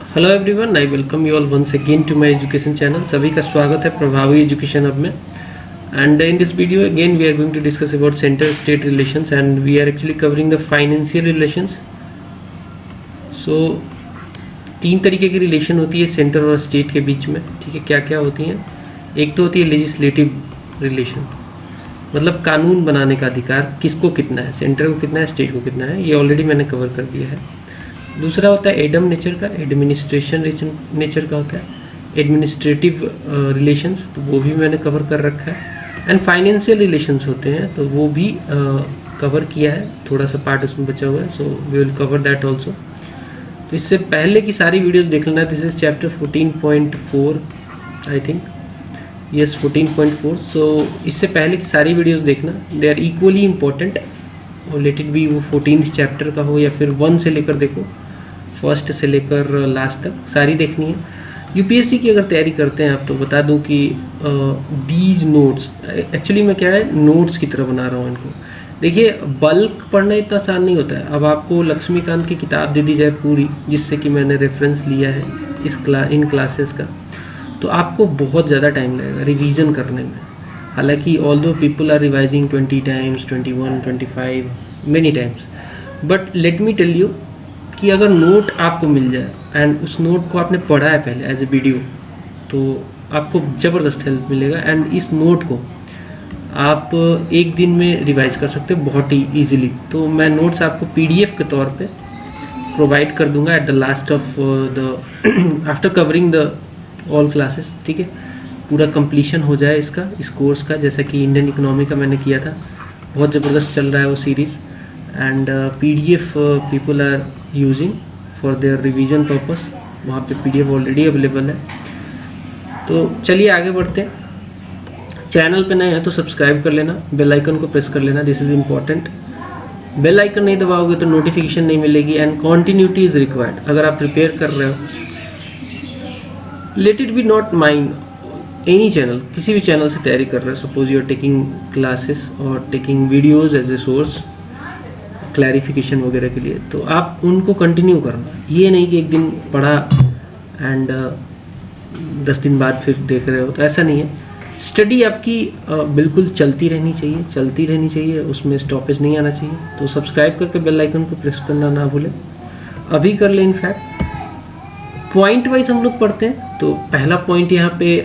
Hello everyone, I welcome you all once again to my education channel. सभी का स्वागत है प्रभावी एजुकेशन हब में। And in this video again we are going to discuss about centre state relations and we are actually covering the financial relations. So 3 तरीके की relation होती है centre और स्टेट के बीच में। ठीक है, क्या क्या होती हैं? एक तो होती है लेजिस्लेटिव रिलेशन, मतलब कानून बनाने का अधिकार किसको कितना है, सेंटर को कितना है, स्टेट को कितना है, ये ऑलरेडी मैंने कवर कर दिया है। दूसरा होता है एडम नेचर का, एडमिनिस्ट्रेशन नेचर का होता है एडमिनिस्ट्रेटिव रिलेशंस, तो वो भी मैंने कवर कर रखा है। एंड फाइनेंशियल रिलेशंस होते हैं तो वो भी कवर किया है, थोड़ा सा पार्ट उसमें बचा हुआ है, so we will cover that also. तो इससे पहले की सारी वीडियोस देख लेना। This is chapter 14.4 I think, yes 14.4। So इससे पहले की सारी वीडियोस देखना, दे आर इक्वली इम्पोर्टेंट। और लेट इट बी वो 14 चैप्टर का हो या फिर 1 से लेकर देखो, फर्स्ट से लेकर लास्ट तक सारी देखनी है। यूपीएससी की अगर तैयारी करते हैं आप तो बता दूं कि दीज नोट्स एक्चुअली मैं क्या है नोट्स की तरह बना रहा हूँ इनको। देखिए, बल्क पढ़ना इतना आसान नहीं होता है। अब आपको लक्ष्मीकांत की किताब दे दी जाए पूरी, जिससे कि मैंने रेफरेंस लिया है इन क्लासेस का, तो आपको बहुत ज़्यादा टाइम लगेगा रिवीजन करने में। हालांकि although people are revising 20 times, 21, 25 many times, but let me tell you कि अगर नोट आपको मिल जाए एंड उस नोट को आपने पढ़ा है पहले एज ए वीडियो, तो आपको ज़बरदस्त हेल्प मिलेगा। एंड इस नोट को आप एक दिन में रिवाइज कर सकते हो बहुत ही ईजिली। तो मैं नोट्स आपको पीडीएफ के तौर पे प्रोवाइड कर दूंगा at the last of the after covering the all classes. ठीक है, पूरा कंप्लीशन हो जाए इस कोर्स का, जैसा कि इंडियन इकोनॉमी का मैंने किया था। बहुत ज़बरदस्त चल रहा है वो series. And PDF people are using for their revision purpose, वहाँ पे पीडीएफ ऑलरेडी अवेलेबल है। तो चलिए आगे बढ़ते हैं। चैनल पे नए हैं तो सब्सक्राइब कर लेना, बेल आइकन को प्रेस कर लेना, this is important. Bell icon नहीं दबाओगे तो नोटिफिकेशन नहीं मिलेगी। And continuity is required. अगर आप प्रिपेयर कर रहे हो, let it be not mind any channel, किसी भी चैनल से तैयारी कर रहे हो, suppose you are taking classes और taking videos as a source clarification वगैरह के लिए, तो आप उनको कंटिन्यू करना। ये नहीं कि एक दिन पढ़ा एंड 10 दिन बाद फिर देख रहे हो, तो ऐसा नहीं है। स्टडी आपकी बिल्कुल चलती रहनी चाहिए, उसमें स्टॉपेज नहीं आना चाहिए। तो सब्सक्राइब करके बेल आइकन को प्रेस करना ना भूलें, अभी कर लें। इनफैक्ट पॉइंट वाइज हम लोग पढ़ते हैं। तो पहला पॉइंट यहाँ पे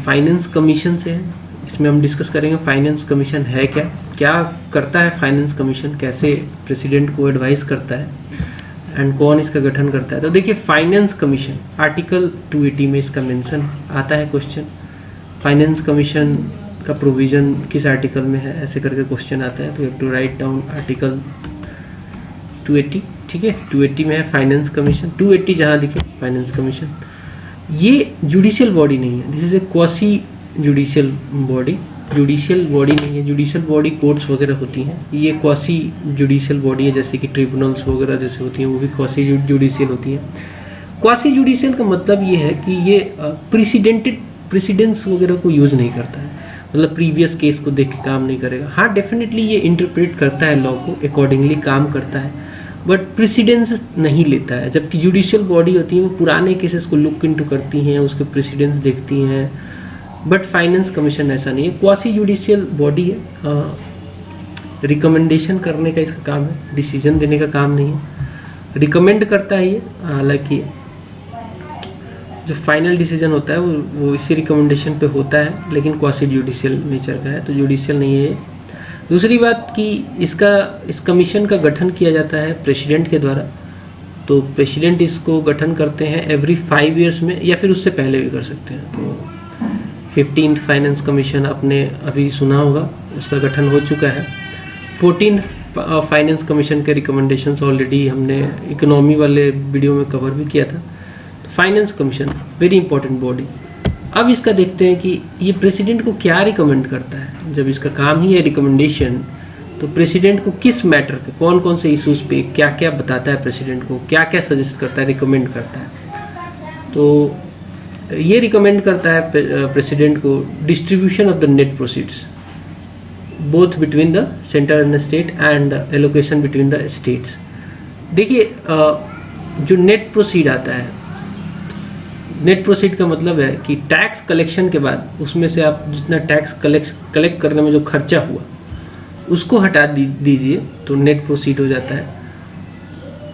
फाइनेंस कमीशन से है। इसमें हम डिस्कस करेंगे फाइनेंस कमीशन है क्या करता है फाइनेंस कमीशन, कैसे प्रेसिडेंट को एडवाइस करता है एंड कौन इसका गठन करता है। तो देखिए, फाइनेंस कमीशन आर्टिकल 280 में इसका मेंशन आता है क्वेश्चन। फाइनेंस कमीशन का प्रोविजन किस आर्टिकल में है, ऐसे करके क्वेश्चन आता है। तो you have to write down article 280। ठीक है, 280 में है फाइनेंस कमीशन। 280 जहाँ दिखे फाइनेंस कमीशन, ये जुडिशियल बॉडी नहीं है, this is a quasi judicial body. Judicial body नहीं है, जुडिशियल बॉडी कोर्ट्स वगैरह होती हैं, ये क्वासी जुडिशियल बॉडी है, जैसे कि ट्रिब्यूनल्स वगैरह जैसे होती हैं, वो भी क्वासी जुडिशियल होती हैं। क्वासी जुडिशियल का मतलब ये है कि ये प्रेसिडेंस वगैरह को यूज़ नहीं करता है, मतलब प्रीवियस केस को देख के काम नहीं करेगा। हाँ, डेफिनेटली ये इंटरप्रेट करता है लॉ को, अकॉर्डिंगली काम करता है, बट प्रेसिडेंस नहीं लेता है। जबकि जुडिशियल बॉडी होती है वो पुराने केसेस को लुक इनटू करती हैं, उसके प्रेसिडेंस देखती हैं। बट फाइनेंस कमीशन ऐसा नहीं है, क्वासी जुडिशियल बॉडी है। रिकमेंडेशन करने का इसका काम है, डिसीजन देने का काम नहीं है। रिकमेंड करता है ये, हालांकि जो फाइनल डिसीजन होता है वो इसी रिकमेंडेशन पे होता है, लेकिन क्वासी जुडिशियल नेचर का है, तो जुडिशियल नहीं है। दूसरी बात कि इस कमीशन का गठन किया जाता है प्रेसिडेंट के द्वारा। तो प्रेसिडेंट इसको गठन करते हैं एवरी 5 ईयर्स में, या फिर उससे पहले भी कर सकते हैं। तो 15th फाइनेंस कमीशन आपने अभी सुना होगा, उसका गठन हो चुका है। 14th फाइनेंस कमीशन के रिकमेंडेशंस ऑलरेडी हमने इकोनॉमी वाले वीडियो में कवर भी किया था। Finance commission very important body. अब इसका देखते हैं कि ये प्रेसिडेंट को क्या रिकमेंड करता है। जब इसका काम ही है रिकमेंडेशन, तो प्रेसिडेंट को किस मैटर पे, कौन कौन से इश्यूज पे क्या क्या बताता है, प्रेसिडेंट को क्या क्या सजेस्ट करता है, रिकमेंड करता है। तो ये रिकमेंड करता है प्रेसिडेंट को distribution of the net proceeds both between the centre and state and allocation between the states. देखिए, जो नेट प्रोसीड आता है नेट प्रोसीड का मतलब है कि टैक्स कलेक्शन के बाद उसमें से आप जितना टैक्स कलेक्ट करने में जो खर्चा हुआ उसको हटा दीजिए तो नेट प्रोसीड हो जाता है।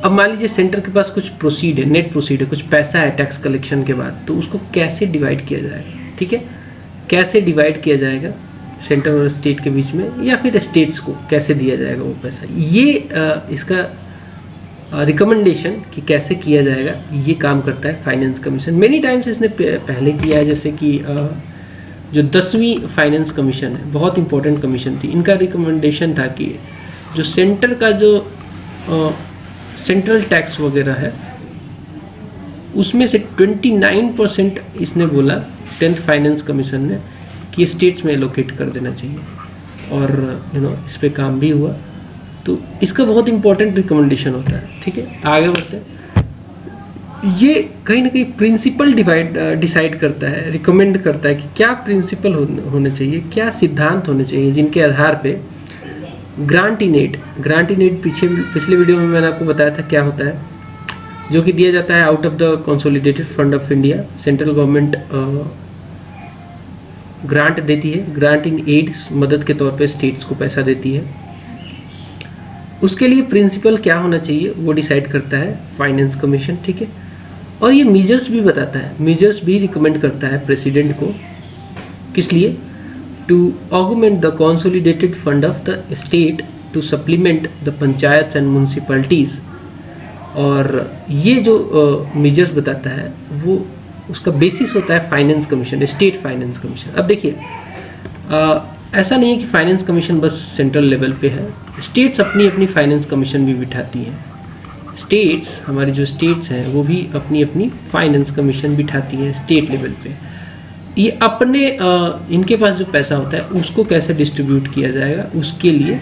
अब मान लीजिए सेंटर के पास कुछ प्रोसीड है, नेट प्रोसीड है, कुछ पैसा है टैक्स कलेक्शन के बाद, तो उसको कैसे डिवाइड किया जाएगा, ठीक है, कैसे डिवाइड किया जाएगा सेंटर और स्टेट के बीच में, या फिर स्टेट्स को कैसे दिया जाएगा वो पैसा, ये इसका रिकमेंडेशन कि कैसे किया जाएगा ये काम करता है फाइनेंस कमीशन। मेनी टाइम्स इसने पहले किया है, जैसे कि जो 10वीं फाइनेंस कमीशन है, बहुत इंपॉर्टेंट कमीशन थी, इनका रिकमेंडेशन था कि जो सेंटर का जो सेंट्रल टैक्स वगैरह है उसमें से 29% इसने बोला 10th फाइनेंस कमीशन ने कि स्टेट्स में एलोकेट कर देना चाहिए, और इस पर काम भी हुआ। तो इसका बहुत इंपॉर्टेंट रिकमेंडेशन होता है, ठीक है। आगे बढ़ते हैं। ये कहीं ना कहीं प्रिंसिपल डिसाइड करता है, रिकमेंड करता है कि क्या प्रिंसिपल होने चाहिए, क्या सिद्धांत होने चाहिए जिनके आधार पे ग्रांट इन एड पिछले वीडियो में मैंने आपको बताया था क्या होता है, जो कि दिया जाता है out of the consolidated fund of India. Central government grant देती है, ग्रांट इन एड मदद के तौर पे स्टेट्स को पैसा देती है। उसके लिए प्रिंसिपल क्या होना चाहिए वो डिसाइड करता है फाइनेंस कमीशन, ठीक है। और ये मेजर्स भी बताता है, मेजर्स भी रिकमेंड करता है प्रेसिडेंट को, किस लिए, to augment the consolidated fund of the state to supplement the panchayat and municipalities. और ये जो मेजर्स बताता है वो उसका बेसिस होता है finance commission, state finance commission. अब देखिए ऐसा नहीं है कि फाइनेंस कमीशन बस सेंट्रल लेवल पे है, स्टेट्स अपनी अपनी फाइनेंस कमीशन भी बिठाती हैं। स्टेट्स, हमारी जो स्टेट्स हैं वो भी अपनी अपनी फाइनेंस कमीशन बिठाती हैं स्टेट लेवल पे। ये अपने इनके पास जो पैसा होता है उसको कैसे डिस्ट्रीब्यूट किया जाएगा उसके लिए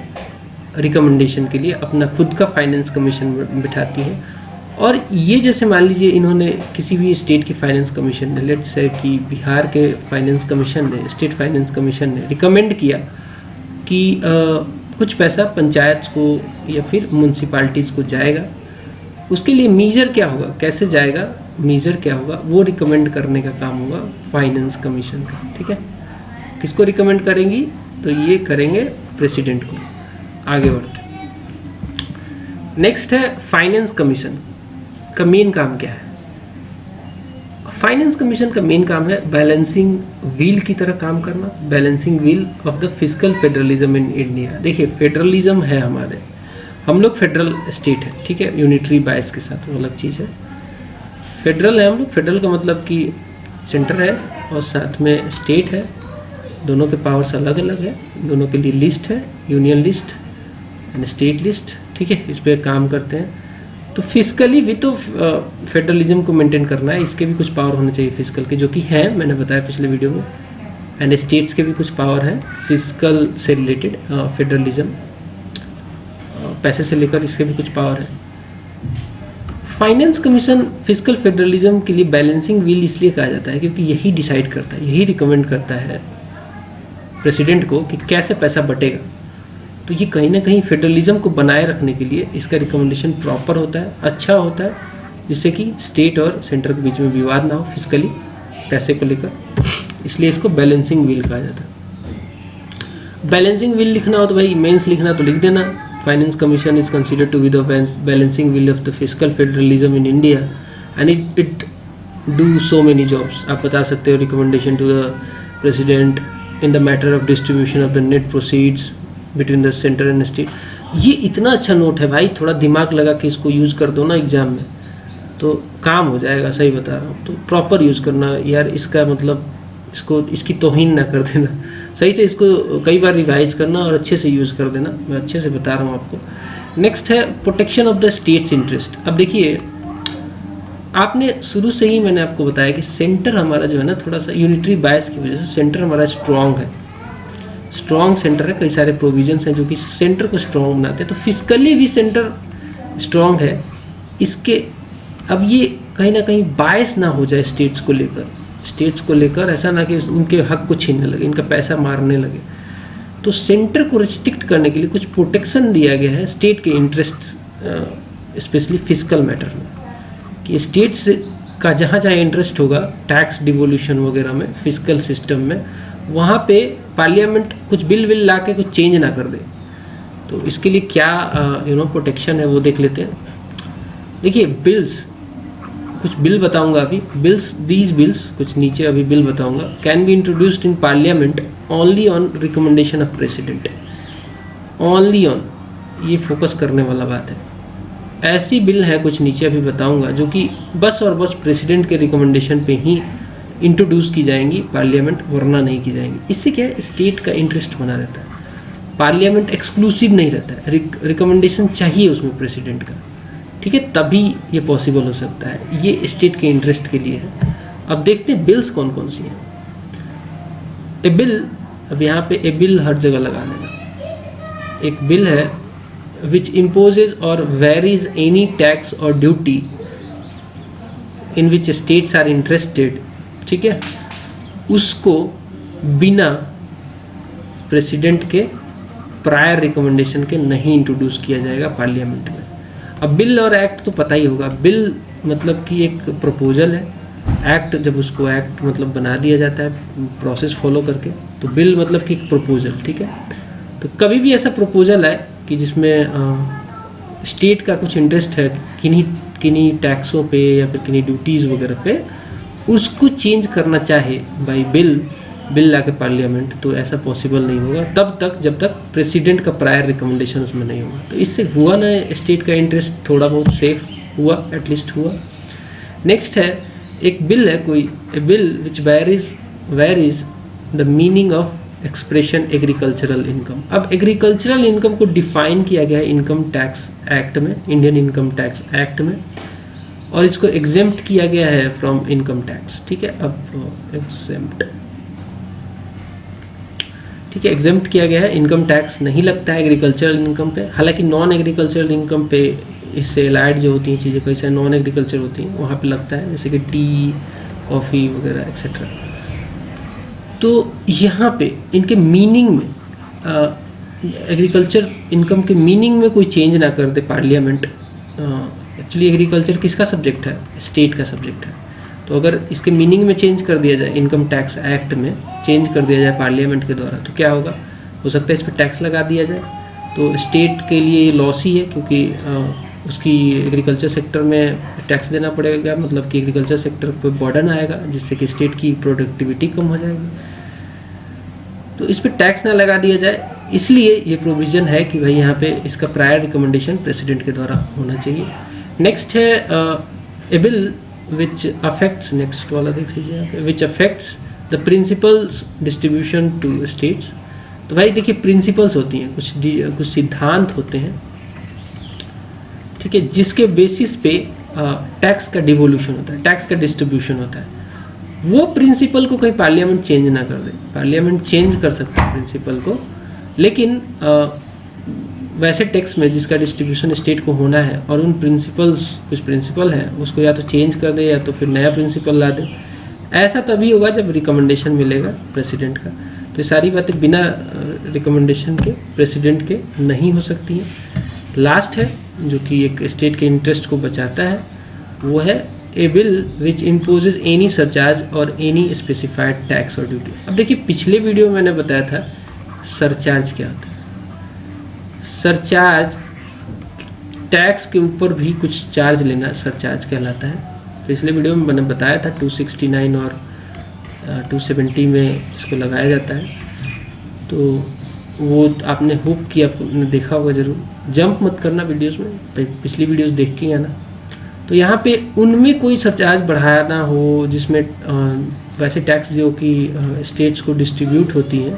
रिकमेंडेशन के लिए अपना खुद का फाइनेंस कमीशन बिठाती है। और ये जैसे मान लीजिए इन्होंने किसी भी स्टेट की फाइनेंस कमीशन ने, लेट्स से कि बिहार के फाइनेंस कमीशन ने, स्टेट फाइनेंस कमीशन ने रिकमेंड किया कि कुछ पैसा पंचायत को या फिर म्यूनसिपालिटीज़ को जाएगा, उसके लिए मीजर क्या होगा, कैसे जाएगा, मीजर क्या होगा, वो रिकमेंड करने का काम होगा फाइनेंस कमीशन का, ठीक है। किसको रिकमेंड करेंगी, तो ये करेंगे प्रेसिडेंट को। आगे बढ़ते, नेक्स्ट है फाइनेंस कमीशन का मेन काम क्या है। फाइनेंस कमीशन का मेन काम है बैलेंसिंग व्हील की तरह काम करना, balancing wheel of the fiscal federalism in India. देखिए फेडरलिज्म है हमारे, हम लोग फेडरल स्टेट है, ठीक है, यूनिटरी बायस के साथ, वो अलग चीज़ है। फेडरल है हम लोग, फेडरल का मतलब कि सेंटर है और साथ में स्टेट है, दोनों के पावर्स अलग अलग है, दोनों के लिए लिस्ट है, union list and state list, ठीक है, इस पर काम करते हैं। तो फिजिकली भी तो फेडरलिज्म को मेंटेन करना है, इसके भी कुछ पावर होने चाहिए फिजिकल के, जो कि हैं, मैंने बताया पिछले वीडियो में। एंड स्टेट्स के भी कुछ पावर है फिजिकल से रिलेटेड, फेडरलिज्म पैसे से लेकर इसके भी कुछ पावर है। फाइनेंस कमीशन फिजिकल फेडरलिज्म के लिए बैलेंसिंग व्हील इसलिए कहा जाता है क्योंकि यही डिसाइड करता है, यही रिकमेंड करता है प्रेसिडेंट को कि कैसे पैसा बटेगा। तो ये कहीं ना कहीं फेडरलिज्म को बनाए रखने के लिए इसका रिकमेंडेशन प्रॉपर होता है, अच्छा होता है, जिससे कि स्टेट और सेंटर के बीच में विवाद ना हो फिजिकली पैसे को लेकर, इसलिए इसको बैलेंसिंग व्हील कहा जाता है। बैलेंसिंग व्हील लिखना हो तो भाई मेंस लिखना तो लिख देना, finance commission is considered to be the balancing wheel of the physical federalism in India and it do so many jobs. आप बता सकते हो recommendation to the president in the matter of distribution of the net proceeds between the centre and state. ये इतना अच्छा note है भाई, थोड़ा दिमाग लगा के इसको यूज़ कर दो ना एग्जाम में तो काम हो जाएगा, सही बता रहा हूँ। तो प्रॉपर यूज़ करना यार, इसका मतलब इसको इसकी तौहीन ना कर देना, सही से इसको कई बार रिवाइज करना और अच्छे से यूज़ कर देना, मैं अच्छे से बता रहा हूँ आपको। नेक्स्ट है protection of the states interest. अब देखिए आपने शुरू से ही मैंने आपको बताया कि सेंटर हमारा जो है ना, थोड़ा सा यूनिटरी बायस की वजह से सेंटर हमारा स्ट्रॉन्ग है, स्ट्रॉन्ग सेंटर है, कई सारे प्रोविजंस हैं जो कि सेंटर को स्ट्रॉन्ग बनाते हैं। तो फिजिकली भी सेंटर स्ट्रॉन्ग है इसके। अब ये कहीं ना कहीं बायस ना हो जाए स्टेट्स को लेकर, ऐसा ना कि उनके हक को छीनने लगे, इनका पैसा मारने लगे। तो सेंटर को रिस्ट्रिक्ट करने के लिए कुछ प्रोटेक्शन दिया गया है स्टेट के इंटरेस्ट, स्पेशली फिजिकल मैटर में, कि स्टेट्स का जहाँ जहाँ इंटरेस्ट होगा टैक्स डिवोल्यूशन वगैरह में, फिजिकल सिस्टम में, वहाँ पे पार्लियामेंट कुछ बिल ला के कुछ चेंज ना कर दे। तो इसके लिए क्या प्रोटेक्शन है वो देख लेते हैं। देखिए बिल्स, कुछ बिल बताऊंगा अभी। दीज बिल्स, कुछ नीचे अभी बिल बताऊंगा, can be introduced in parliament only on recommendation of president. Only on, ये फोकस करने वाला बात है। ऐसी बिल है कुछ नीचे अभी बताऊंगा जो कि बस और बस प्रेसिडेंट के रिकमेंडेशन पे ही इंट्रोड्यूस की जाएंगी पार्लियामेंट, वरना नहीं की जाएंगी। इससे क्या है, स्टेट का इंटरेस्ट बना रहता है, पार्लियामेंट एक्सक्लूसिव नहीं रहता है, रिकमेंडेशन चाहिए उसमें प्रेसिडेंट का, ठीक है, तभी ये पॉसिबल हो सकता है। ये स्टेट के इंटरेस्ट के लिए है। अब देखते हैं बिल्स कौन कौन सी हैं। ए बिल, अब यहाँ पे ए बिल हर जगह लगा देना। एक बिल है विच इम्पोजेज और वेरीज एनी टैक्स और duty in which states are interested, ठीक है, उसको बिना प्रेसिडेंट के प्रायर रिकमेंडेशन के नहीं इंट्रोड्यूस किया जाएगा पार्लियामेंट में। अब बिल और एक्ट तो पता ही होगा। बिल मतलब कि एक प्रपोजल है, एक्ट जब उसको एक्ट मतलब बना दिया जाता है प्रोसेस फॉलो करके, तो बिल मतलब कि एक प्रपोजल, ठीक है। तो कभी भी ऐसा प्रपोजल है कि जिसमें स्टेट का कुछ इंटरेस्ट है किन्हीं टैक्सों पे या फिर किन्हीं ड्यूटीज़ वगैरह पे, उसको चेंज करना चाहे बाई बिल ला के पार्लियामेंट, तो ऐसा पॉसिबल नहीं होगा तब तक जब तक प्रेसिडेंट का प्रायर रिकमेंडेशन उसमें नहीं होगा। तो इससे हुआ ना स्टेट का इंटरेस्ट थोड़ा बहुत सेफ हुआ, एटलीस्ट हुआ। नेक्स्ट है एक बिल है कोई, a bill which varies the meaning of expression agricultural income. अब एग्रीकल्चरल इनकम को डिफाइन किया गया है इनकम टैक्स एक्ट में, इंडियन इनकम टैक्स एक्ट में, और इसको एग्जेम्प्ट किया गया है फ्रॉम इनकम टैक्स, ठीक है। अब एग्जेम्प्ट, ठीक है, एग्जेम्प्ट किया गया है, इनकम टैक्स नहीं लगता है एग्रीकल्चरल इनकम पे। हालांकि नॉन एग्रीकल्चरल इनकम पे इससे एलाइड जो होती हैं चीज़ें, कैसे नॉन एग्रीकल्चर होती हैं वहाँ पे लगता है, जैसे कि टी, कॉफ़ी वगैरह एक्सेट्रा। तो यहाँ पे इनके मीनिंग में, एग्रीकल्चर इनकम के मीनिंग में कोई चेंज ना कर दे पार्लियामेंट। एक्चुअली एग्रीकल्चर किसका सब्जेक्ट है, स्टेट का सब्जेक्ट है। तो अगर इसके मीनिंग में चेंज कर दिया जाए, इनकम टैक्स एक्ट में चेंज कर दिया जाए पार्लियामेंट के द्वारा, तो क्या होगा, हो सकता है इस पर टैक्स लगा दिया जाए। तो स्टेट के लिए ये लॉस ही है, क्योंकि उसकी एग्रीकल्चर सेक्टर में टैक्स देना पड़ेगा, मतलब कि एग्रीकल्चर सेक्टर पर बर्डन आएगा, जिससे कि स्टेट की प्रोडक्टिविटी कम हो जाएगी। तो इस पर टैक्स ना लगा दिया जाए, इसलिए ये प्रोविज़न है कि भाई यहाँ पे इसका प्रायर रिकमेंडेशन प्रेसिडेंट के द्वारा होना चाहिए। नेक्स्ट है a bill which affects, next वाला देख लीजिए यहाँ पे, which affects the principles distribution to states. तो भाई देखिए प्रिंसिपल्स होती हैं, कुछ सिद्धांत होते हैं, ठीक है, जिसके बेसिस पे टैक्स का डिवोल्यूशन होता है, टैक्स का डिस्ट्रीब्यूशन होता है। वो प्रिंसिपल को कहीं पार्लियामेंट चेंज ना कर दे। पार्लियामेंट चेंज कर सकता है प्रिंसिपल को, लेकिन वैसे टैक्स में जिसका डिस्ट्रीब्यूशन स्टेट को होना है और उन कुछ प्रिंसिपल है उसको या तो चेंज कर दे या तो फिर नया प्रिंसिपल ला दे। ऐसा तभी होगा जब रिकमेंडेशन मिलेगा प्रेसिडेंट का। तो ये सारी बातें बिना रिकमेंडेशन के प्रेसिडेंट के नहीं हो सकती हैं। लास्ट है जो कि एक स्टेट के इंटरेस्ट को बचाता है, वो है a bill which imposes any surcharge और एनी स्पेसिफाइड टैक्स और ड्यूटी। अब देखिए पिछले वीडियो में मैंने बताया था सरचार्ज क्या होता है। सरचार्ज टैक्स के ऊपर भी कुछ चार्ज लेना सरचार्ज कहलाता है। पिछले वीडियो में मैंने बताया था 269 और 270 में इसको लगाया जाता है। तो वो आपने होप कि आपने देखा होगा ज़रूर, जंप मत करना वीडियोस में, पिछली वीडियोस देख के आना। तो यहाँ पे उनमें कोई सरचार्ज बढ़ाना हो जिसमें वैसे टैक्स जो कि स्टेट्स को डिस्ट्रीब्यूट होती हैं,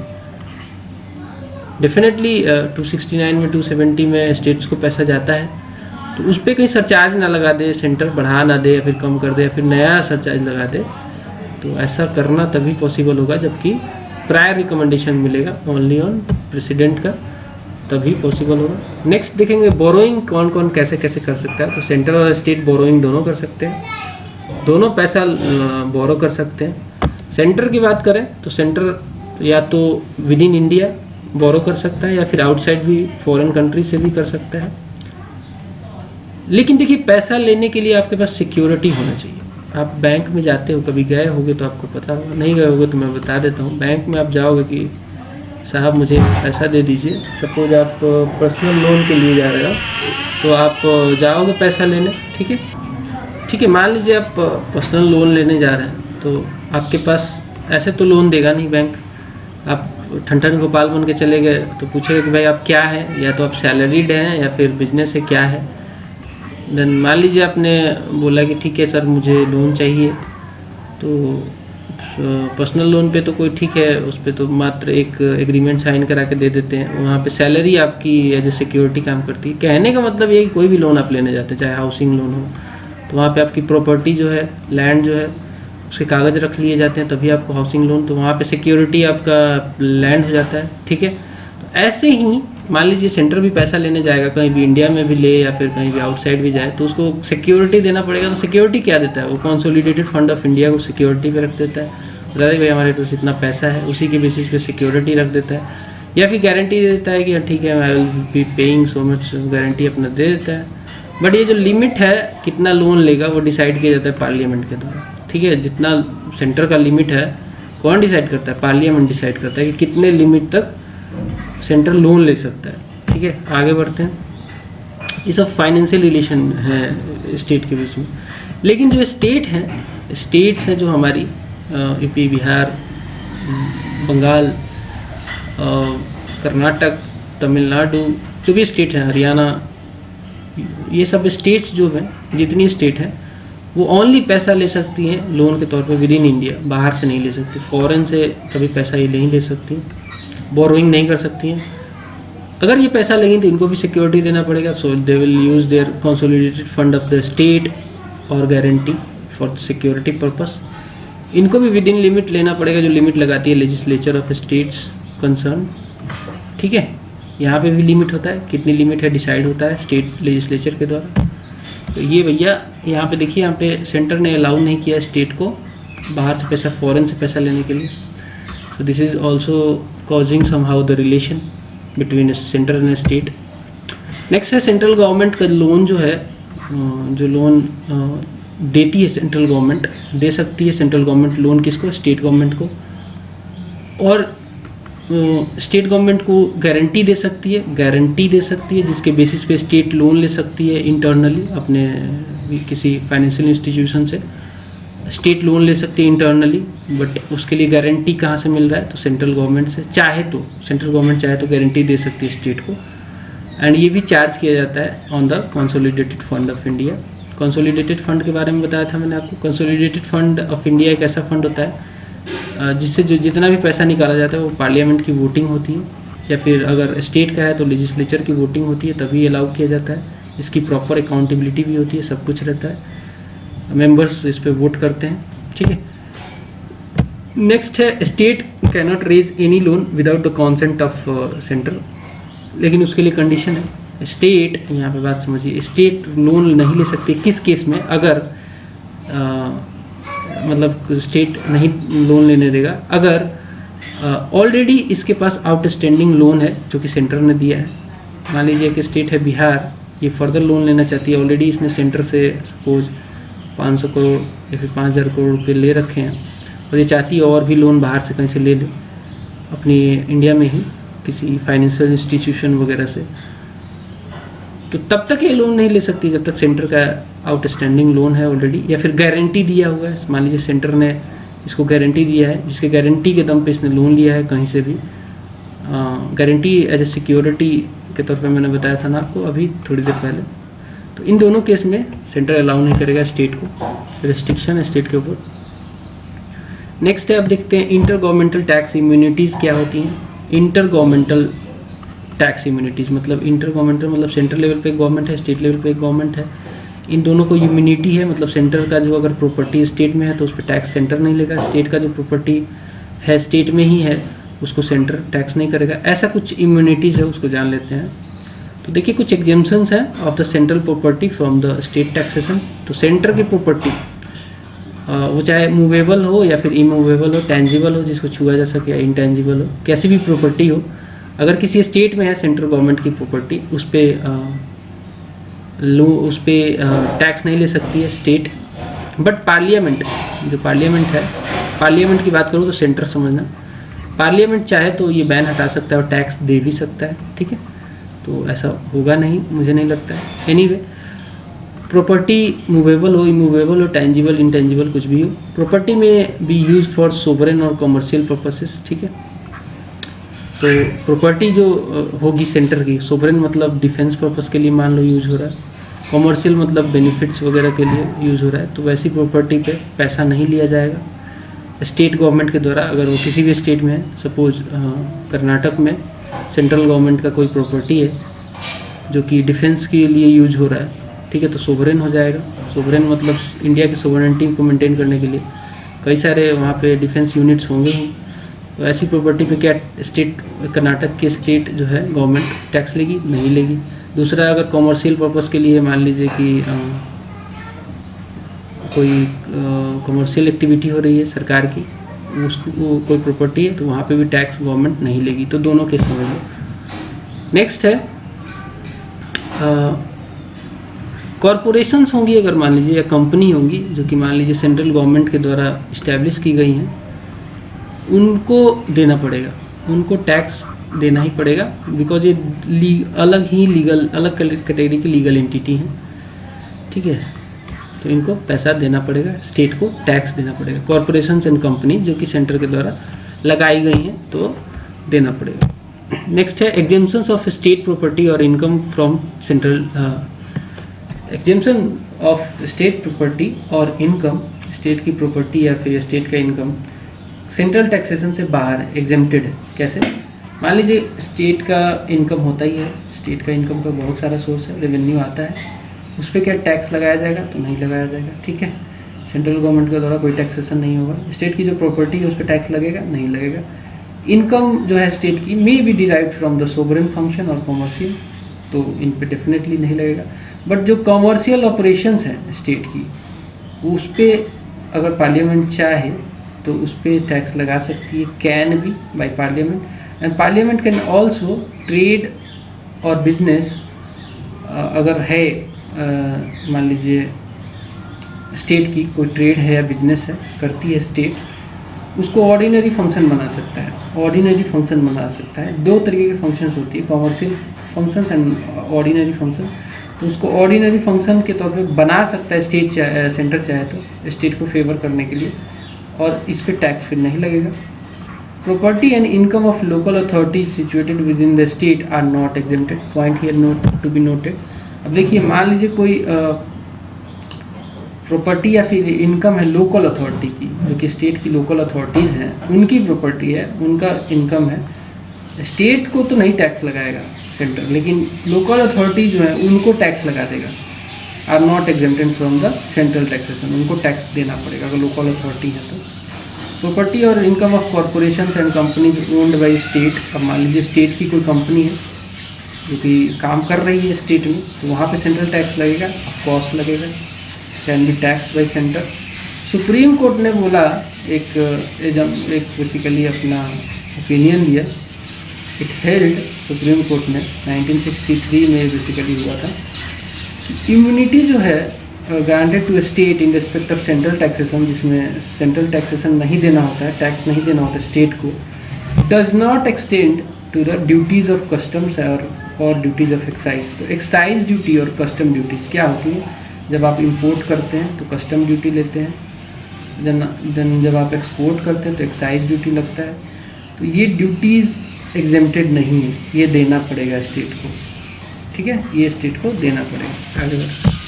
डेफिनेटली 269 में 270 में स्टेट्स को पैसा जाता है, तो उस पर कहीं सरचार्ज ना लगा दे, सेंटर बढ़ा ना दे या फिर कम कर दे या फिर नया सरचार्ज लगा दे। तो ऐसा करना तभी पॉसिबल होगा जबकि प्रायर रिकमेंडेशन मिलेगा ओनली ऑन प्रेसिडेंट का, तभी पॉसिबल होगा। नेक्स्ट देखेंगे बोरोइंग कौन कौन कैसे कैसे कर सकता है। तो सेंट्रल और स्टेट बोरोइंग दोनों कर सकते हैं, दोनों पैसा बोरो कर सकते हैं। सेंटर की बात करें तो सेंटर या तो विद इन इंडिया बोरो कर सकता है या फिर आउटसाइड भी फॉरेन कंट्री से भी कर सकता है। लेकिन देखिए पैसा लेने के लिए आपके पास सिक्योरिटी होना चाहिए। आप बैंक में जाते हो, कभी गए होगे तो आपको पता होगा, नहीं गए होगे तो मैं बता देता हूँ। बैंक में आप जाओगे कि साहब मुझे पैसा दे दीजिए, सपोज आप पर्सनल लोन के लिए जा रहे हो, तो आप जाओगे पैसा लेने, ठीक है, मान लीजिए आप पर्सनल लोन लेने जा रहे हैं, तो आपके पास ऐसे तो लोन देगा नहीं बैंक। आप ठन गोपाल बन के चले गए तो पूछेगा कि भाई आप क्या है, या तो आप सैलरीड हैं या फिर बिजनेस है, क्या है। देन मान लीजिए आपने बोला कि ठीक है सर मुझे लोन चाहिए, तो पर्सनल लोन पे तो कोई ठीक है, उस पर तो मात्र एक एग्रीमेंट साइन करा के दे देते हैं। वहाँ पे सैलरी आपकी एज ए सिक्योरिटी काम करती है। कहने का मतलब ये कि कोई भी लोन आप लेने जाते हैं, चाहे हाउसिंग लोन हो, तो वहाँ पे आपकी प्रॉपर्टी जो है, लैंड जो है, उसके कागज़ रख लिए जाते हैं, तभी आपको हाउसिंग लोन, तो वहाँ पे सिक्योरिटी आपका लैंड हो जाता है, ठीक है। तो ऐसे ही मान लीजिए सेंटर भी पैसा लेने जाएगा, कहीं भी इंडिया में भी ले या फिर कहीं भी आउटसाइड भी जाए, तो उसको सिक्योरिटी देना पड़ेगा। तो सिक्योरिटी क्या देता है, वो कंसोलिडेटेड फंड ऑफ इंडिया को सिक्योरिटी पे रख देता है, बता दें भाई हमारे पास इतना पैसा है, उसी के बेसिस पे सिक्योरिटी रख देता है, या फिर गारंटी दे देता है कि ठीक है I will be paying so much, guarantee अपना दे देता है। बट ये जो लिमिट है कितना लोन लेगा वो डिसाइड किया जाता है पार्लियामेंट के द्वारा, ठीक है। जितना सेंटर का लिमिट है कौन डिसाइड करता है, पार्लियामेंट डिसाइड करता है कि कितने लिमिट तक सेंटर लोन ले सकता है, ठीक है। आगे बढ़ते हैं। ये सब फाइनेंशियल रिलेशन है स्टेट के बीच में। लेकिन जो स्टेट हैं, स्टेट्स हैं जो हमारी यूपी, बिहार, बंगाल, कर्नाटक, तमिलनाडु, जो भी स्टेट है, हरियाणा, ये सब स्टेट्स जो हैं, जितनी स्टेट हैं वो ओनली पैसा ले सकती हैं लोन के तौर पे विद इन इंडिया, बाहर से नहीं ले सकती। फॉरेन से कभी पैसा ये नहीं ले सकती, बोरोइंग नहीं कर सकती हैं। अगर ये पैसा लेंगी तो इनको भी सिक्योरिटी देना पड़ेगा, so they will use their consolidated fund of the state और गारंटी फॉर सिक्योरिटी पर्पस। इनको भी विद इन लिमिट लेना पड़ेगा, जो लिमिट लगाती है लेजिस्लेचर ऑफ स्टेट्स कंसर्न, ठीक है। यहाँ पे भी लिमिट होता है, कितनी लिमिट है डिसाइड होता है स्टेट लेजिस्लेचर के द्वारा। तो ये भैया यहाँ पे देखिए, यहाँ पे सेंटर ने अलाउ नहीं किया स्टेट को बाहर से पैसा, फॉरेन से पैसा लेने के लिए। So this is also causing somehow the relation between centre and state. Next है सेंट्रल गवर्नमेंट का लोन जो है, जो लोन देती है सेंट्रल गवर्नमेंट, दे सकती है सेंट्रल गवर्नमेंट लोन किसको, स्टेट गवर्नमेंट को, और स्टेट गवर्नमेंट को गारंटी दे सकती है, जिसके बेसिस पे स्टेट लोन ले सकती है इंटरनली अपने किसी फाइनेंशियल इंस्टीट्यूशन से। स्टेट लोन ले सकती है इंटरनली, बट उसके लिए गारंटी कहाँ से मिल रहा है, तो सेंट्रल गवर्नमेंट से। चाहे तो सेंट्रल गवर्नमेंट चाहे तो गारंटी दे सकती है स्टेट को, एंड ये भी चार्ज किया जाता है on the consolidated fund of India. Consolidated fund के बारे में बताया था मैंने आपको। कंसोलिडेटेड फंड ऑफ इंडिया एक ऐसा फंड होता है जिससे जो जितना भी पैसा निकाला जाता है वो पार्लियामेंट की वोटिंग होती है, या फिर अगर स्टेट का है तो लेजिस्लेचर की वोटिंग होती है, तभी अलाउ किया जाता है। इसकी प्रॉपर अकाउंटेबिलिटी भी होती है, सब कुछ रहता है, मेंबर्स इस पे वोट करते हैं, ठीक है। नेक्स्ट है state can not raise any loan without the consent of centre, लेकिन उसके लिए कंडीशन है। स्टेट, यहाँ पे बात समझिए, स्टेट लोन नहीं ले सकती किस केस में, अगर मतलब स्टेट नहीं लोन लेने देगा अगर ऑलरेडी इसके पास आउटस्टैंडिंग लोन है जो कि सेंटर ने दिया है। मान लीजिए कि स्टेट है बिहार, ये फर्दर लोन लेना चाहती है, ऑलरेडी इसने सेंटर से सपोज 500 करोड़ या फिर 5000 करोड़ रुपये ले रखे हैं, और ये चाहती है और भी लोन बाहर से कहीं से ले ले अपनी इंडिया में ही किसी फाइनेंशियल इंस्टीट्यूशन वगैरह से, तो तब तक ये लोन नहीं ले सकती जब तक सेंटर का आउटस्टैंडिंग लोन है ऑलरेडी, या फिर गारंटी दिया हुआ है। मान लीजिए सेंटर ने इसको गारंटी दिया है, जिसके गारंटी के दम पे इसने लोन लिया है कहीं से भी, गारंटी एज ए सिक्योरिटी के तौर पे मैंने बताया था ना आपको अभी थोड़ी देर पहले। तो इन दोनों केस में सेंटर अलाउ नहीं करेगा स्टेट को, रिस्ट्रिक्शन है स्टेट के ऊपर। नेक्स्ट है, अब देखते हैं इंटर गवर्नमेंटल टैक्स इम्यूनिटीज़ क्या होती हैं। इंटर गवर्नमेंटल टैक्स इम्यूनिटीज़ मतलब इंटर गवर्नमेंटल मतलब सेंट्रल लेवल पे एक गवर्नमेंट है, स्टेट लेवल पे एक गवर्नमेंट है, इन दोनों को इम्यूनिटी है। मतलब सेंटर का जो अगर प्रॉपर्टी स्टेट में है तो उस पर टैक्स सेंटर नहीं लेगा, स्टेट का जो प्रॉपर्टी है स्टेट में ही है उसको सेंटर टैक्स नहीं करेगा। ऐसा कुछ इम्यूनिटीज़ है, उसको जान लेते हैं। तो देखिए कुछ एग्जेम्पशंस हैं of the central property from the state taxation. तो सेंटर की प्रॉपर्टी वो चाहे मूवेबल हो या फिर इमूवेबल हो, टेंजिबल हो जिसको छुआ जा सके, या इंटेंजिबल हो, कैसी भी प्रॉपर्टी हो, अगर किसी स्टेट में है सेंट्रल गवर्नमेंट की प्रॉपर्टी उस पर टैक्स नहीं ले सकती है स्टेट बट पार्लियामेंट, जो पार्लियामेंट है, पार्लियामेंट की बात करूँ तो सेंटर समझना, पार्लियामेंट चाहे तो ये बैन हटा सकता है और टैक्स दे भी सकता है, ठीक है। तो ऐसा होगा नहीं, मुझे नहीं लगता है। एनीवे, प्रॉपर्टी मूवेबल हो, इमूवेबल हो, टेंजिबल, इंटेंजिबल, कुछ भी हो, प्रॉपर्टी में बी यूज फॉर सोवरेन और कमर्शियल पर्पसेस, ठीक है। तो प्रॉपर्टी जो होगी सेंटर की, सोवरेन मतलब डिफेंस पर्पस के लिए मान लो यूज हो रहा है, कमर्शियल मतलब बेनिफिट्स वगैरह के लिए यूज़ हो रहा है, तो वैसी प्रॉपर्टी पे पैसा नहीं लिया जाएगा स्टेट गवर्नमेंट के द्वारा। अगर वो किसी भी स्टेट में है, सपोज कर्नाटक में सेंट्रल गवर्नमेंट का कोई प्रॉपर्टी है जो कि डिफेंस के लिए यूज हो रहा है, ठीक है, तो सोवरेन हो जाएगा। सोवरेन मतलब इंडिया की सोवरेनिटी को मेंटेन करने के लिए कई सारे वहाँ पे डिफेंस यूनिट्स होंगे ही, तो ऐसी प्रॉपर्टी पे क्या स्टेट, कर्नाटक के स्टेट जो है गवर्नमेंट टैक्स लेगी? नहीं लेगी। दूसरा, अगर कॉमर्शियल पर्पस के लिए मान लीजिए कि कोई कॉमर्शियल एक्टिविटी हो रही है सरकार की, उसको कोई प्रॉपर्टी है, तो वहाँ पे भी टैक्स गवर्नमेंट नहीं लेगी। तो दोनों केस समझ लो। नेक्स्ट है कॉरपोरेशंस होंगी, अगर मान लीजिए, या कंपनी होंगी जो कि मान लीजिए सेंट्रल गवर्नमेंट के द्वारा इस्टेब्लिश की गई हैं, उनको देना पड़ेगा, उनको टैक्स देना ही पड़ेगा, बिकॉज ये अलग ही लीगल, अलग कैटेगरी की लीगल एंटिटी है, ठीक है। तो इनको पैसा देना पड़ेगा, स्टेट को टैक्स देना पड़ेगा। कॉरपोरेशंस एंड कंपनी जो कि सेंटर के द्वारा लगाई गई हैं, तो देना पड़ेगा। नेक्स्ट है एग्जेम्पशंस ऑफ स्टेट प्रॉपर्टी और income from central, exemption of state property और इनकम, स्टेट की प्रॉपर्टी या फिर स्टेट का इनकम सेंट्रल टैक्सेशन से बाहर है, एग्जेम्प्टेड है। कैसे? मान लीजिए स्टेट का इनकम होता ही है, स्टेट का इनकम का बहुत सारा सोर्स है, रेवेन्यू आता है, उस पर क्या टैक्स लगाया जाएगा? तो नहीं लगाया जाएगा, ठीक है। सेंट्रल गवर्नमेंट के द्वारा कोई टैक्सेशन नहीं होगा। स्टेट की जो प्रॉपर्टी है उस पर टैक्स लगेगा? नहीं लगेगा। इनकम जो है स्टेट की may be derived from the sovereign function और कॉमर्शियल, तो इन पे डेफिनेटली नहीं लगेगा। बट जो कॉमर्शियल ऑपरेशंस हैं स्टेट की, उस पर अगर पार्लियामेंट चाहे तो उस पर टैक्स लगा सकती है, can be by parliament, and parliament can also trade और बिजनेस, अगर है मान लीजिए स्टेट की कोई ट्रेड है या बिजनेस है करती है स्टेट, उसको ऑर्डिनरी फंक्शन बना सकता है। ऑर्डिनरी फंक्शन बना सकता है, दो तरीके के फंक्शंस होती है, commercial functions and ordinary function. तो उसको ऑर्डिनरी फंक्शन के तौर पे बना सकता है स्टेट, सेंटर चाहे तो स्टेट को फेवर करने के लिए, और इस पर टैक्स फिर नहीं लगेगा। Property and income of local authorities situated within the state are not exempted, point here note to be noted. अब देखिए, मान लीजिए कोई प्रॉपर्टी या फिर इनकम है लोकल अथॉरिटी की, जो कि स्टेट की लोकल अथॉरिटीज़ हैं, उनकी प्रॉपर्टी है, उनका इनकम है, स्टेट को तो नहीं टैक्स लगाएगा सेंटर, लेकिन लोकल अथॉरिटीज जो है उनको टैक्स लगा देगा। Are not exempted from the central taxation, उनको टैक्स देना पड़ेगा अगर लोकल अथॉरिटी है तो। प्रॉपर्टी और income of corporations and companies owned by state, अब मान लीजिए स्टेट की कोई कंपनी है जो कि काम कर रही है स्टेट में, तो वहाँ पे सेंट्रल टैक्स लगेगा, कॉस्ट लगेगा, can be tax bye centre. Supreme court ने बोला, एक बेसिकली अपना ओपिनियन दिया, इट हेल्ड, सुप्रीम कोर्ट ने 1963 में बेसिकली हुआ था कि इम्यूनिटी जो है granted to state in respect of central taxation, जिसमें सेंट्रल टैक्सेशन नहीं देना होता है, टैक्स नहीं देना होता स्टेट को, does not extend to the duties of customs और ड्यूटीज़ ऑफ एक्साइज। तो एक्साइज ड्यूटी और कस्टम ड्यूटीज़ क्या होती है? जब आप इंपोर्ट करते हैं तो कस्टम ड्यूटी लेते हैं, जब आप एक्सपोर्ट करते हैं तो एक्साइज ड्यूटी लगता है। तो ये ड्यूटीज़ एग्जेम्प्टेड नहीं है, ये देना पड़ेगा स्टेट को, ठीक है, ये स्टेट को देना पड़ेगा। आगे बढ़,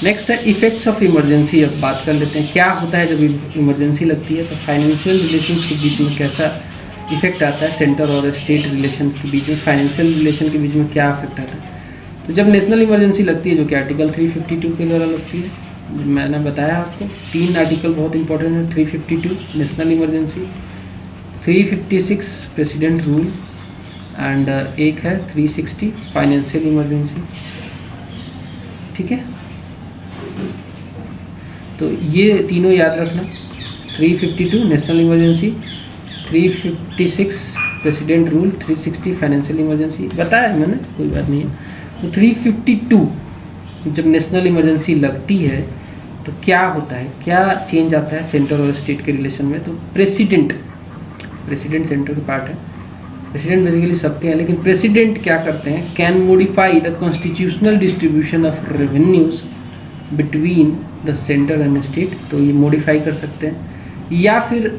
नेक्स्ट है इफेक्ट्स ऑफ इमरजेंसी। अब बात कर लेते हैं क्या होता है जब इमरजेंसी लगती है, तो फाइनेंशियल रिलेशंस के बीच में कैसा इफेक्ट आता है, सेंटर और स्टेट रिलेशंस के बीच में, फाइनेंशियल रिलेशन के बीच में क्या इफेक्ट आता है। तो जब नेशनल इमरजेंसी लगती है, जो कि आर्टिकल 352 के द्वारा लगती है, मैंने बताया आपको 3 आर्टिकल बहुत इंपॉर्टेंट है, 352 national emergency, 356 president rule, and एक है 360 फाइनेंशियल इमरजेंसी, ठीक है। तो ये तीनों याद रखना, 352 national emergency, 356 president rule, 360 financial emergency, बताया है मैंने, कोई बात नहीं है। तो 352 जब नेशनल इमरजेंसी लगती है तो क्या होता है, क्या चेंज आता है सेंटर और स्टेट के रिलेशन में? तो प्रेसिडेंट सेंटर का पार्ट है, प्रेसिडेंट बेसिकली सबके हैं, लेकिन प्रेसिडेंट क्या करते हैं, can modify the constitutional distribution of revenues between the centre and state. तो ये मॉडिफाई कर सकते हैं, या फिर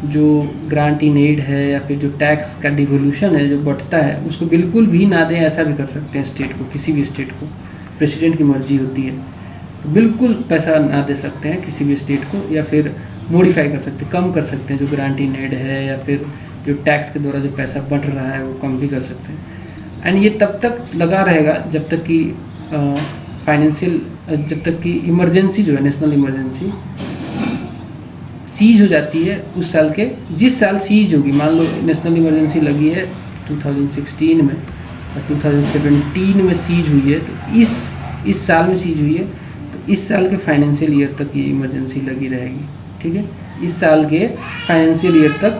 जो ग्रांट इन एड है या फिर जो टैक्स का डिवोल्यूशन है, जो बढ़ता है, उसको बिल्कुल भी ना दें, ऐसा भी कर सकते हैं स्टेट को, किसी भी स्टेट को। प्रेसिडेंट की मर्जी होती है, तो बिल्कुल पैसा ना दे सकते हैं किसी भी स्टेट को, या फिर मॉडिफाई कर सकते हैं, कम कर सकते हैं जो ग्रांट इन एड है, या फिर जो टैक्स के द्वारा जो पैसा बढ़ रहा है वो कम भी कर सकते हैं। एंड ये तब तक लगा रहेगा जब तक कि जब तक कि इमरजेंसी जो है, नेशनल इमरजेंसी सीज हो जाती है उस साल के, जिस साल सीज होगी, मान लो नेशनल इमरजेंसी लगी है 2016 में और 2017 में सीज हुई है, तो इस साल में सीज हुई है, तो इस साल के फाइनेंशियल ईयर तक ये इमरजेंसी लगी रहेगी। ठीक है, इस साल के फाइनेंशियल ईयर तक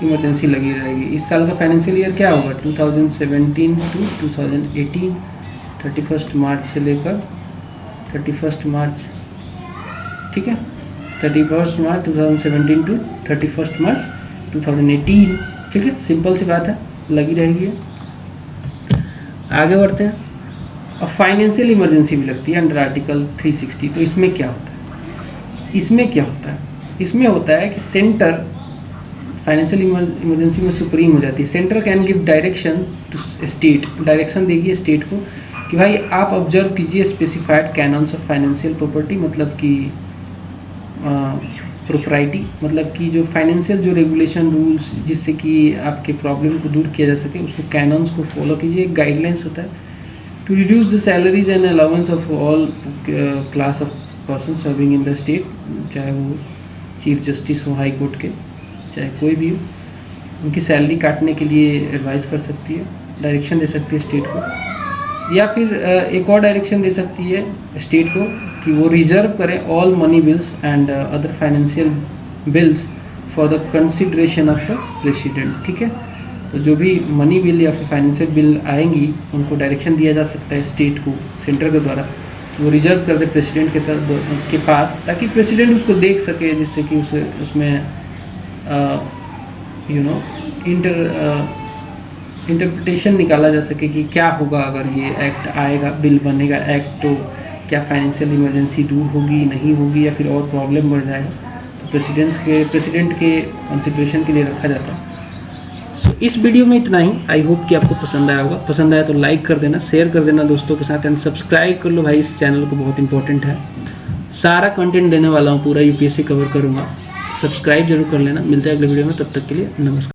इमरजेंसी लगी रहेगी। इस साल का फाइनेंशियल ईयर क्या होगा, 2017 टू 2018, 31 मार्च से लेकर 31 मार्च, ठीक है, 31 मार्च 2017 टू 31 मार्च 2018। ठीक है, सिंपल सी बात है, लगी रहेगी। आगे बढ़ते हैं। अब फाइनेंशियल इमरजेंसी भी लगती है अंडर आर्टिकल 360। तो इसमें क्या होता है, इसमें होता है कि सेंटर फाइनेंशियल इमरजेंसी में सुप्रीम हो जाती है। Centre can give direction to state, direction देगी स्टेट को कि भाई आप ऑब्जर्व कीजिए specified canons of financial property, मतलब कि प्रोप्राइटी, मतलब कि जो फाइनेंशियल जो रेगुलेशन रूल्स जिससे कि आपके प्रॉब्लम को दूर किया जा सके, उसको कैनन्स को फॉलो कीजिए। एक गाइडलाइंस होता है to reduce the salaries and allowance of all class of person serving in the state, चाहे वो चीफ जस्टिस हो हाई कोर्ट के, चाहे कोई भी हो, उनकी सैलरी काटने के लिए एडवाइस कर सकती है, डायरेक्शन दे सकती है स्टेट को। या फिर एक और डायरेक्शन दे सकती है स्टेट को कि वो रिजर्व करें all money bills and other financial bills for the consideration of the president. ठीक है, तो जो भी मनी बिल या फिर फाइनेंशियल बिल आएंगी उनको डायरेक्शन दिया जा सकता है स्टेट को सेंटर के द्वारा, वो रिजर्व कर दे प्रेसिडेंट के पास, ताकि प्रेसिडेंट उसको देख सके, जिससे कि उसे उसमें इंटरप्रिटेशन निकाला जा सके कि क्या होगा अगर ये एक्ट आएगा, बिल बनेगा एक्ट, तो क्या फाइनेंशियल इमरजेंसी दूर होगी, नहीं होगी, या फिर और प्रॉब्लम बढ़ जाएगा। तो प्रेसिडेंट के कंसिडरेशन के लिए रखा जाता है। सो इस वीडियो में इतना ही। आई होप कि आपको पसंद आया होगा। पसंद आया तो लाइक कर देना, शेयर कर देना दोस्तों के साथ, एंड सब्सक्राइब कर लो भाई, इस चैनल को, बहुत इंपॉर्टेंट है। सारा कंटेंट देने वाला हूँ, पूरा यूपीएससी कवर करूँगा, सब्सक्राइब जरूर कर लेना। मिलते हैं अगले वीडियो में, तब तक के लिए नमस्कार।